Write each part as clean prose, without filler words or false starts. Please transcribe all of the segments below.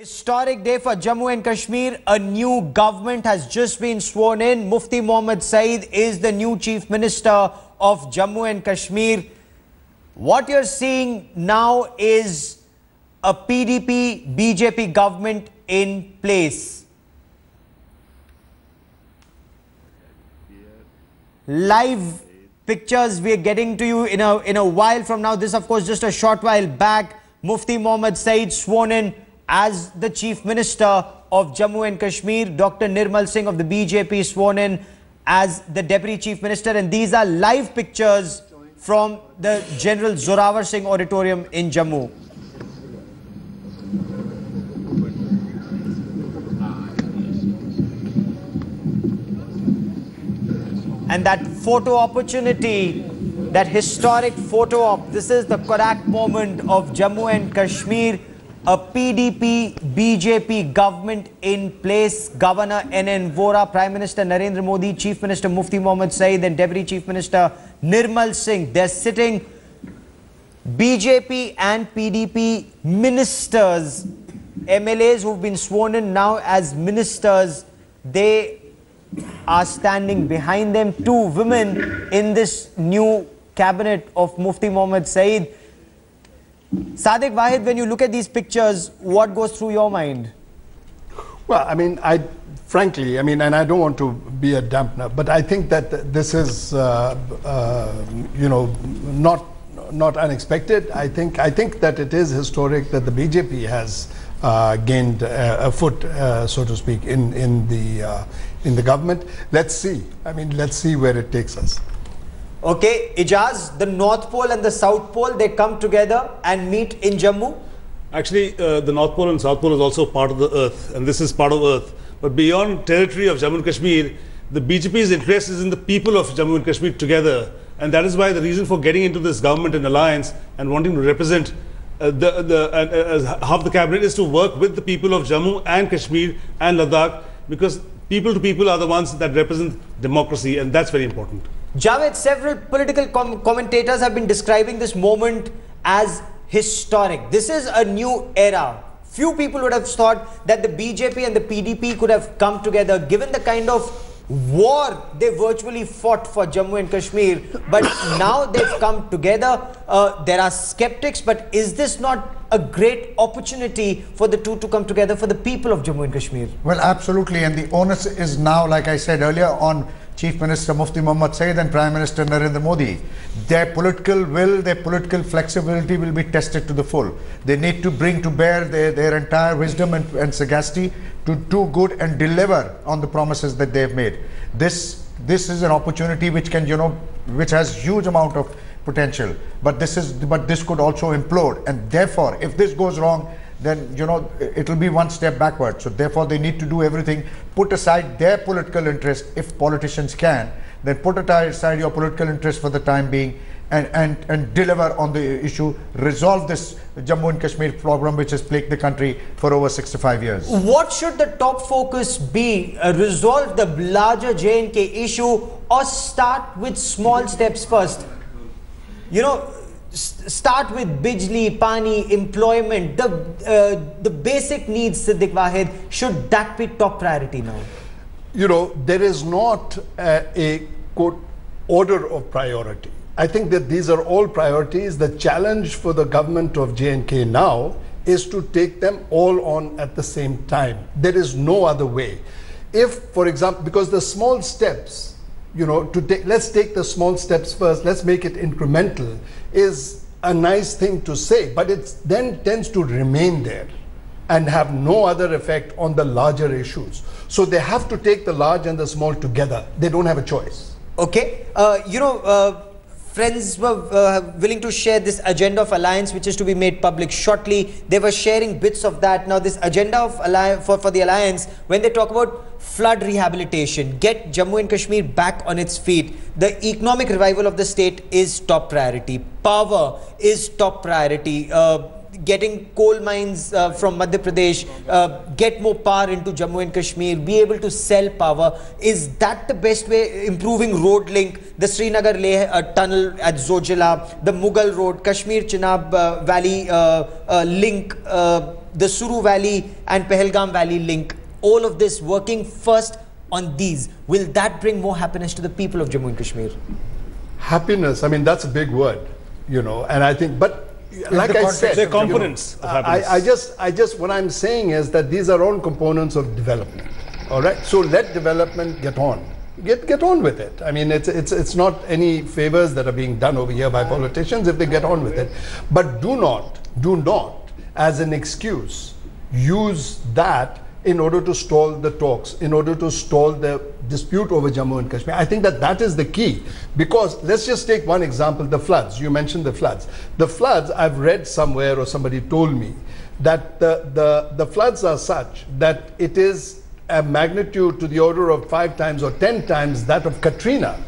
Historic day for Jammu and Kashmir. A new government has just been sworn in. Mufti Mohammad Saeed is the new Chief Minister of Jammu and Kashmir. What you're seeing now is a PDP-BJP government in place. Live pictures we are getting to you in a while from now. This, of course, just a short while back. Mufti Mohammad Saeed sworn in as the Chief Minister of Jammu and Kashmir. Dr. Nirmal Singh of the BJP sworn in as the Deputy Chief Minister. And these are live pictures from the General Zorawar Singh Auditorium in Jammu. And that photo opportunity, that historic photo op, this is the Kodak moment of Jammu and Kashmir. A PDP-BJP government in place. Governor N.N. Vora, Prime Minister Narendra Modi, Chief Minister Mufti Mohammad Saeed and Deputy Chief Minister Nirmal Singh. They're sitting. BJP and PDP ministers, MLAs who've been sworn in now as ministers, they are standing behind them. Two women in this new cabinet of Mufti Mohammad Saeed. Sadiq Wahid, when you look at these pictures, what goes through your mind? Well, I mean, frankly, and I don't want to be a dampener, but I think that this is, not unexpected. I think that it is historic that the BJP has gained a foot, so to speak, in the government. Let's see. Let's see where it takes us. Okay, Ijaz, the North Pole and the South Pole, they come together and meet in Jammu? Actually, the North Pole and South Pole is also part of the earth, and this is part of earth. But beyond territory of Jammu and Kashmir, the BJP's interest is in the people of Jammu and Kashmir together. And that is why the reason for getting into this government and alliance and wanting to represent half the cabinet is to work with the people of Jammu and Kashmir and Ladakh, because people to people are the ones that represent democracy, and that's very important. Javed, several political commentators have been describing this moment as historic. This is a new era. Few people would have thought that the BJP and the PDP could have come together, given the kind of war they virtually fought for Jammu and Kashmir. But now they've come together. There are skeptics, but is this not a great opportunity for the two to come together for the people of Jammu and Kashmir? Well, absolutely. And the onus is now, like I said earlier, on Chief Minister Mufti Mohammad Saeed and Prime Minister Narendra Modi. Their political will, their political flexibility will be tested to the full. They need to bring to bear their entire wisdom and sagacity to do good and deliver on the promises that they have made. This is an opportunity which can, which has huge amount of potential. But this could also implode. And therefore, if this goes wrong, then it will be one step backward. So therefore they need to do everything, put aside their political interest, if politicians can, then put aside your political interest for the time being and deliver on the issue, resolve this Jammu and Kashmir problem which has plagued the country for over 65 years. What should the top focus be? Resolve the larger J&K issue or start with small steps first? Start with Bijli, Pani, employment, the basic needs, Siddiq Wahid. Should that be top priority now? There is not a quote order of priority. I think that these are all priorities. The challenge for the government of J&K now is to take them all on at the same time. There is no other way. If, for example, because the small steps, let's take the small steps first, let's make it incremental, is a nice thing to say, but it then tends to remain there and have no other effect on the larger issues. So they have to take the large and the small together. They don't have a choice. Okay. Friends were willing to share this agenda of alliance, which is to be made public shortly. They were sharing bits of that. Now, this agenda of alliance for the alliance, when they talk about flood rehabilitation, get Jammu and Kashmir back on its feet, the economic revival of the state is top priority. Power is top priority. Getting coal mines from Madhya Pradesh, get more power into Jammu and Kashmir, be able to sell power. Is that the best way? Improving road link, the Srinagar-Leh tunnel at Zojila, the Mughal Road, Kashmir-Chenab Valley link, the Suru Valley and Pahalgam Valley link, all of this working first on these, will that bring more happiness to the people of Jammu and Kashmir? Happiness, I mean, that's a big word, you know, and I think, but like I said, they're components of happiness. I just, what I'm saying is that these are all components of development. All right, so let development get on. Get on with it. I mean, it's not any favors that are being done over here by politicians if they get on with it. But do not, as an excuse, use that in order to stall the talks, in order to stall the dispute over Jammu and Kashmir. I think that is the key, because let's just take one example, the floods. You mentioned the floods. The floods, I've read somewhere or somebody told me that the floods are such that it is a magnitude to the order of 5 times or 10 times that of Katrina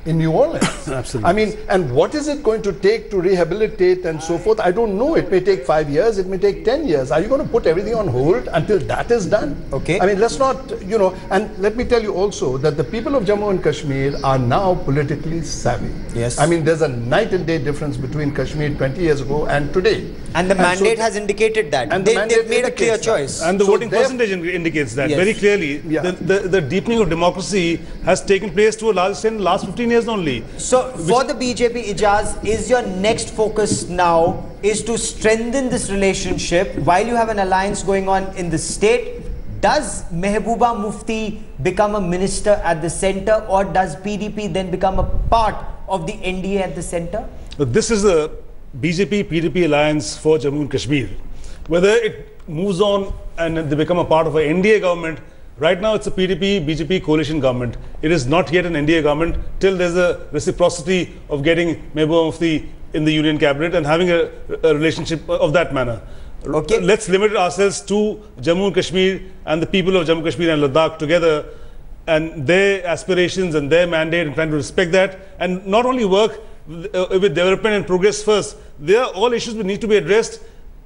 in New Orleans. Absolutely. I mean, and what is it going to take to rehabilitate and so forth? I don't know. It may take 5 years. It may take 10 years. Are you going to put everything on hold until that is done? Okay. I mean, let's not, you know, and let me tell you also that the people of Jammu and Kashmir are now politically savvy. Yes. I mean, there's a night and day difference between Kashmir 20 years ago and today. And the mandate has indicated that. And they've made a clear choice. And the voting percentage indicates that very clearly. Yeah. The deepening of democracy has taken place to a large extent in the last 15 years only. So for the BJP, Ijaz, is your next focus now is to strengthen this relationship while you have an alliance going on in the state? Does Mehbooba Mufti become a minister at the center, or does PDP then become a part of the NDA at the center? This is a BJP-PDP alliance for Jammu and Kashmir. Whether it moves on and they become a part of an NDA government, right now it's a PDP-BJP coalition government. It is not yet an NDA government till there's a reciprocity of getting Mehbooba Mufti in the union cabinet and having a relationship of that manner. Okay. Let's limit ourselves to Jammu and Kashmir and the people of Jammu, Kashmir and Ladakh together, and their aspirations and their mandate, and trying to respect that, and not only work with development and progress first. There are all issues that need to be addressed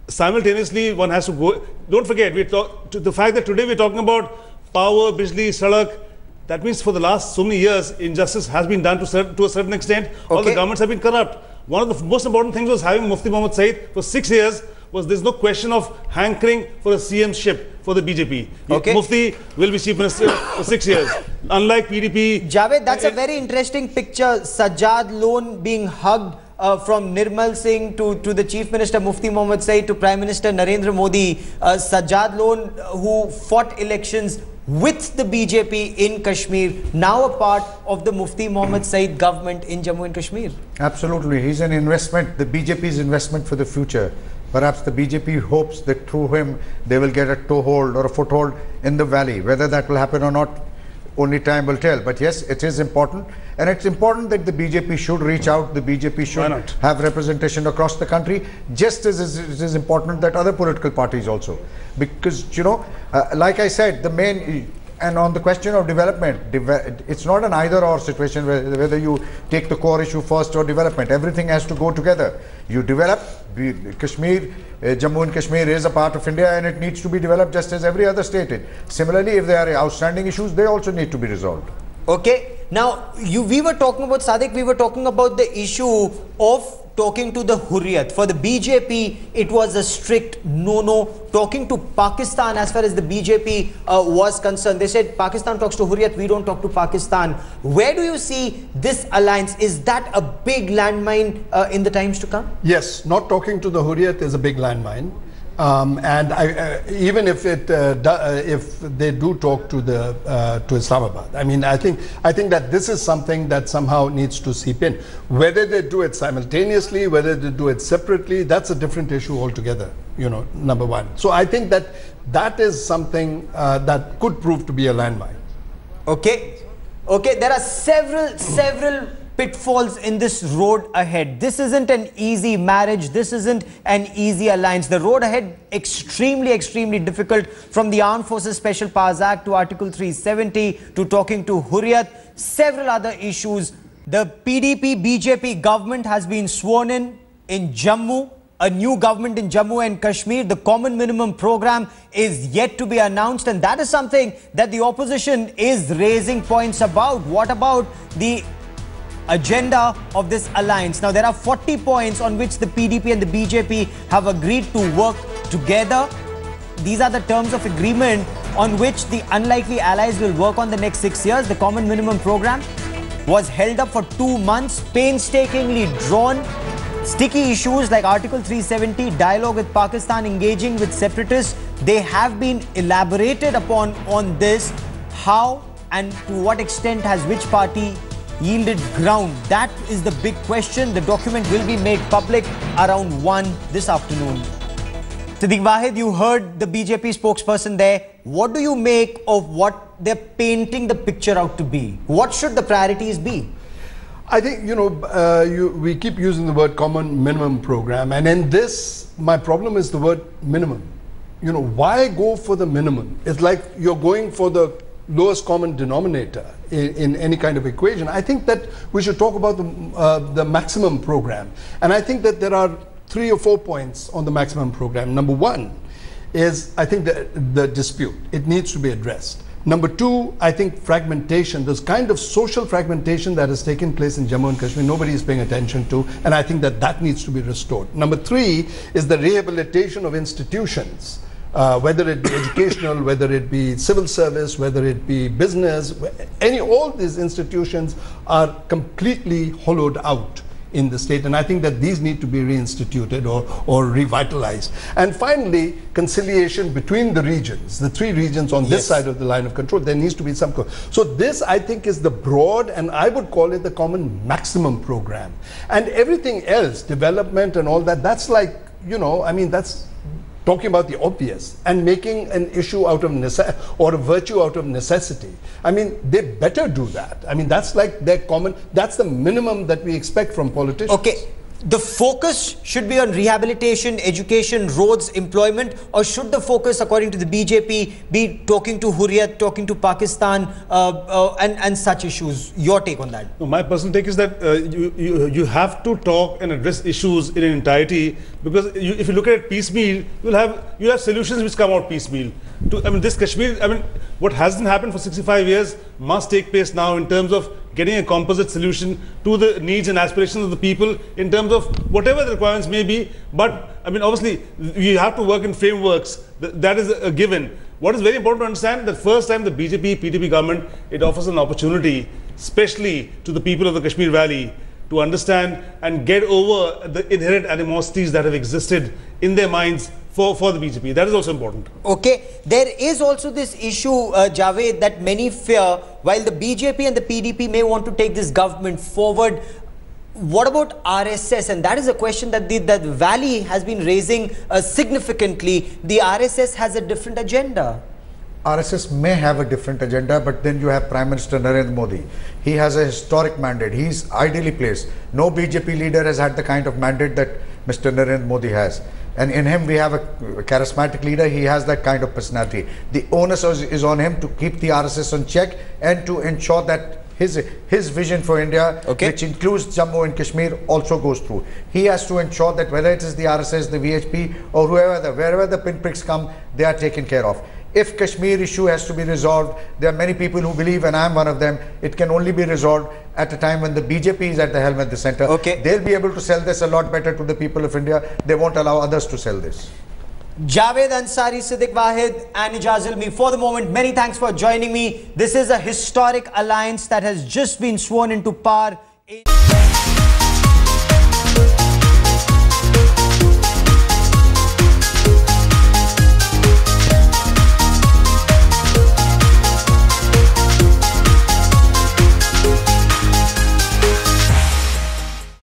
simultaneously. One has to go. Don't forget, the fact that today we're talking about power, bijli, sadak. That means for the last so many years, injustice has been done to a certain extent. Okay. All the governments have been corrupt. One of the most important things was having Mufti Muhammad Saeed for 6 years. There's no question of hankering for a CM-ship for the BJP. Okay. Mufti will be chief minister for 6 years. Unlike PDP. Javed, that's a very interesting picture. Sajjad Lone being hugged from Nirmal Singh to the Chief Minister Mufti Muhammad Saeed to Prime Minister Narendra Modi. Sajjad Lone, who fought elections with the BJP in Kashmir, now a part of the Mufti Muhammad Saeed government in Jammu and Kashmir. Absolutely. He's an investment, the BJP's investment for the future. Perhaps the BJP hopes that through him they will get a toehold or a foothold in the valley. Whether that will happen or not, only time will tell. But yes, it is important, and it's important that the BJP should reach out. The BJP should have representation across the country, just as it is important that other political parties also. Because, you know, like I said, the main... And on the question of development, it's not an either-or situation whether you take the core issue first or development. Everything has to go together. You develop, Kashmir, Jammu and Kashmir is a part of India, and it needs to be developed just as every other state. Similarly, if there are outstanding issues, they also need to be resolved. Okay. Now, we were talking about, Sadiq, we were talking about the issue of talking to the Hurriyat. For the BJP, it was a strict no-no. Talking to Pakistan, as far as the BJP was concerned, they said Pakistan talks to Hurriyat, we don't talk to Pakistan. Where do you see this alliance? Is that a big landmine in the times to come? Yes, not talking to the Hurriyat is a big landmine. And even if they do talk to Islamabad, I mean, I think that this is something that somehow needs to seep in. Whether they do it simultaneously, whether they do it separately, that's a different issue altogether. You know, number one. So I think that is something that could prove to be a landmine. Okay, okay. There are several pitfalls in this road ahead. This isn't an easy marriage. This isn't an easy alliance. The road ahead extremely difficult, from the Armed Forces Special Powers Act to Article 370 to talking to Hurriyat, several other issues. The PDP-BJP government has been sworn in Jammu. A new government in Jammu and Kashmir. The common minimum program is yet to be announced, and that is something that the opposition is raising points about. What about the agenda of this alliance? Now, there are 40 points on which the PDP and the BJP have agreed to work together. these are the terms of agreement on which the unlikely allies will work on the next 6 years. The common minimum program was held up for 2 months, painstakingly drawn. Sticky issues like Article 370, dialogue with Pakistan, engaging with separatists, they have been elaborated upon on this. How and to what extent has which party yielded ground? That is the big question. The document will be made public around 1 this afternoon. Siddique Wahid, you heard the BJP spokesperson there. What do you make of what they're painting the picture out to be? What should the priorities be? I think, we keep using the word common minimum program, and in this, my problem is the word minimum. Why go for the minimum? It's like you're going for the lowest common denominator in any kind of equation. I think that we should talk about the maximum program, and I think that there are 3 or 4 points on the maximum program. Number 1 is, I think, the dispute. It needs to be addressed. Number 2, I think fragmentation, this kind of social fragmentation that has taken place in Jammu and Kashmir, nobody is paying attention to, and I think that needs to be restored. Number 3 is the rehabilitation of institutions, whether it be educational, whether it be civil service, whether it be business, all these institutions are completely hollowed out in the state, and I think that these need to be reinstituted or revitalized. And finally, conciliation between the regions, the 3 regions on this side of the line of control. There needs to be some. So this, I think, is the broad, and I would call it the common maximum program. And everything else, development and all that, that's like, that's talking about the obvious and making an issue out of necessity or a virtue out of necessity. They better do that. That's like their common, that's the minimum that we expect from politicians. Okay, the focus should be on rehabilitation, education, roads, employment, or should the focus, according to the BJP, be talking to Hurriyat, talking to Pakistan, and such issues? Your take on that? No, my personal take is that you have to talk and address issues in an entirety, because if you look at it piecemeal, you have solutions which come out piecemeal. This Kashmir, what hasn't happened for 65 years must take place now in terms of getting a composite solution to the needs and aspirations of the people in terms of whatever the requirements may be. But obviously, you have to work in frameworks. That is a given. What is very important to understand, that first time the BJP-PDP government, it offers an opportunity, especially to the people of the Kashmir Valley, to understand and get over the inherent animosities that have existed in their minds for the BJP. That is also important. Okay. There is also this issue, Javed, that many fear, while the BJP and the PDP may want to take this government forward, what about RSS? And that is a question that the Valley has been raising significantly. The RSS has a different agenda. RSS may have a different agenda, but then you have Prime Minister Narendra Modi. He has a historic mandate. He is ideally placed. No BJP leader has had the kind of mandate that Mr. Narendra Modi has. And in him, we have a charismatic leader. He has that kind of personality. The onus is on him to keep the RSS on check and to ensure that his vision for India, which includes Jammu and Kashmir, also goes through. He has to ensure that whether it is the RSS, the VHP, or wherever the pinpricks come, they are taken care of. If Kashmir issue has to be resolved, there are many people who believe, and I am one of them, it can only be resolved at a time when the BJP is at the helm at the center. They'll be able to sell this a lot better to the people of India. They won't allow others to sell this. Javed Ansari, Siddique Wahid and Ijaz Ilmi, for the moment, many thanks for joining me. This is a historic alliance that has just been sworn into power.